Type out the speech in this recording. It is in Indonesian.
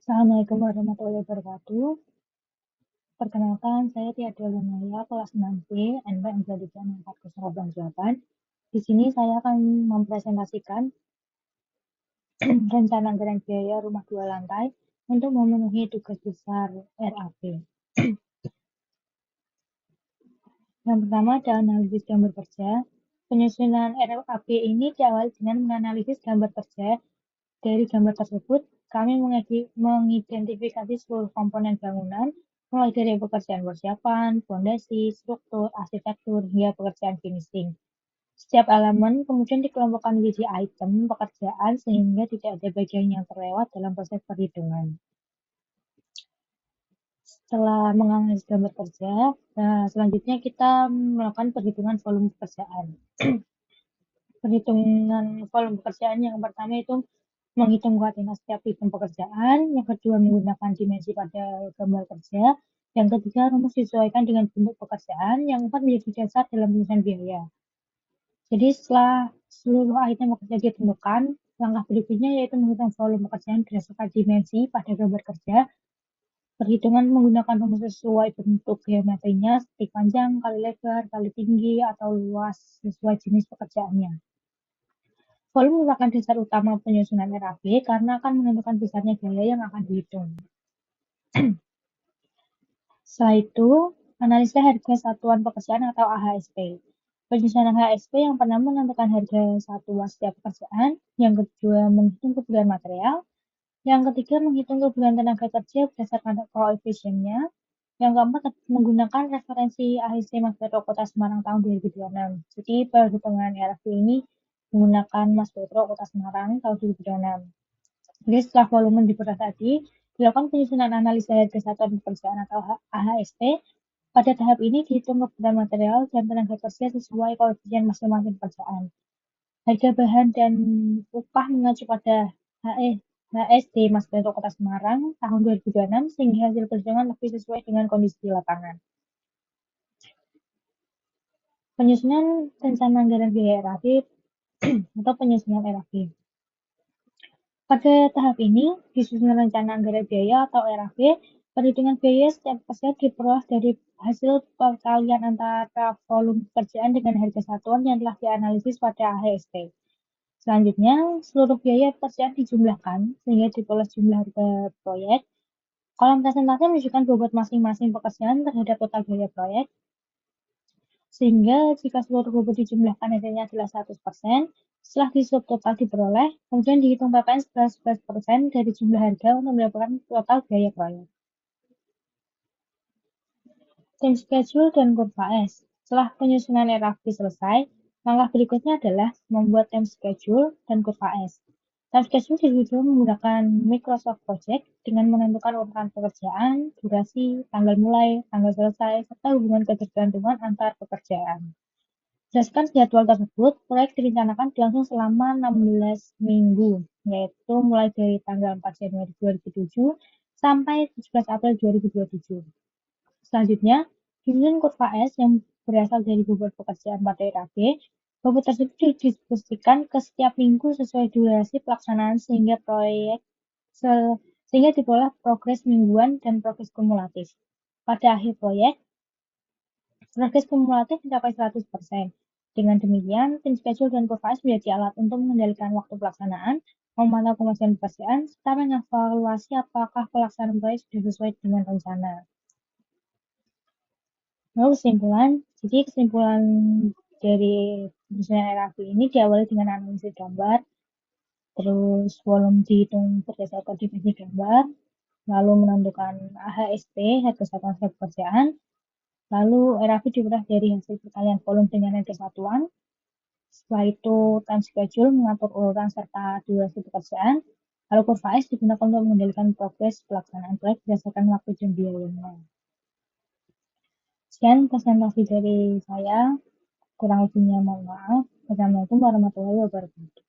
Assalamualaikum warahmatullahi wabarakatuh. Perkenalkan, saya Tia Lunaya, kelas 6B, NPM 236408. Di sini saya akan mempresentasikan rencana anggaran biaya rumah 2 lantai untuk memenuhi tugas besar RAP. Yang pertama ada analisis gambar kerja. Penyusunan RAP ini diawali dengan menganalisis gambar kerja. Dari gambar tersebut, kami mengidentifikasi seluruh komponen bangunan, mulai dari pekerjaan persiapan, fondasi, struktur, arsitektur, hingga pekerjaan finishing. Setiap elemen kemudian dikelompokkan menjadi item pekerjaan sehingga tidak ada bagian yang terlewat dalam proses perhitungan. Setelah menganalisis gambar kerja, selanjutnya kita melakukan perhitungan volume pekerjaan. Perhitungan volume pekerjaan yang pertama itu menghitung kuantitas setiap item pekerjaan, yang kedua menggunakan dimensi pada gambar kerja, yang ketiga rumus disesuaikan dengan bentuk pekerjaan, yang keempat menjadi dasar dalam penyusunan biaya. Jadi setelah seluruh item pekerjaan ditentukan, langkah berikutnya yaitu menghitung volume pekerjaan berdasarkan dimensi pada gambar kerja. Perhitungan menggunakan rumus sesuai bentuk geometrinya seperti panjang kali lebar kali tinggi atau luas sesuai jenis pekerjaannya. Volume merupakan dasar utama penyusunan RAP karena akan menentukan besarnya biaya yang akan dihitung. Setelah itu, analisa harga satuan pekerjaan atau AHSP. Penyusunan AHSP yang pertama menentukan harga satuan setiap pekerjaan, yang kedua menghitung kebutuhan material, yang ketiga menghitung kebutuhan tenaga kerja berdasarkan koefisiennya, yang keempat menggunakan referensi AHSP Mas Petro Kota Semarang tahun 2026. Jadi perhitungan RAP ini menggunakan Mas Petro Kota Semarang tahun 2026. Jadi setelah volume diperoleh tadi, dilakukan penyusunan analisa harga satuan pekerjaan atau AHSP. Pada tahap ini dihitung kebutuhan material dan tenaga kerja sesuai koefisien masing-masing pekerjaan. Harga bahan dan upah mengacu pada HSD Mas Petro Kota Semarang tahun 2026 sehingga hasil perhitungan lebih sesuai dengan kondisi di lapangan. Penyusunan rencana anggaran biaya RAP atau penyusunan RAP. Pada tahap ini, disusun rencana anggaran biaya atau RAP, perhitungan biaya setiap pekerjaan diperoleh dari hasil perkalian antara volume pekerjaan dengan harga satuan yang telah dianalisis pada AHSP. Selanjutnya, seluruh biaya pekerjaan dijumlahkan sehingga diperoleh jumlah harga proyek. Kolom presentasi menunjukkan bobot masing-masing pekerjaan terhadap total biaya proyek. Sehingga jika seluruh bobot dijumlahkan hasilnya adalah 100%, setelah disub total diperoleh, kemudian dihitung PPN 11% dari jumlah harga untuk mendapatkan total biaya proyek. Time schedule dan kurva S. Setelah penyusunan RAP selesai, langkah berikutnya adalah membuat time schedule dan kurva S. Time schedule disusun menggunakan Microsoft Project dengan menentukan urutan pekerjaan, durasi, tanggal mulai, tanggal selesai, serta hubungan ketergantungan antar pekerjaan. Berdasarkan jadwal tersebut, proyek direncanakan berlangsung selama 16 minggu, yaitu mulai dari tanggal 4 Januari 2007 sampai 17 April 2027. Selanjutnya, disusun kurva S yang berasal dari bobot pekerjaan pada RAP. Bobot tersebut didistribusikan ke setiap minggu sesuai durasi pelaksanaan sehingga diperoleh progres mingguan dan progres kumulatif. Pada akhir proyek, progres kumulatif mencapai 100%. Dengan demikian, tim schedule dan kurva S menjadi alat untuk mengendalikan waktu pelaksanaan, memantau kemajuan pekerjaan, serta mengevaluasi apakah pelaksanaan proyek sudah sesuai dengan rencana. Lalu kesimpulan dari penyusunan RAP ini diawali dengan analisis gambar, terus volume dihitung berdasarkan dimensi gambar, lalu menentukan AHSP, harga satuan pekerjaan, lalu RAP diperoleh dari hasil perkalian volume dengan harga satuan. Setelah itu time schedule mengatur urutan serta durasi pekerjaan, lalu kurva S digunakan untuk mengendalikan progres pelaksanaan proyek berdasarkan waktu dan biayanya. Sekian presentasi dari saya, kurang lebihnya mohon maaf. Wassalamualaikum warahmatullahi wabarakatuh.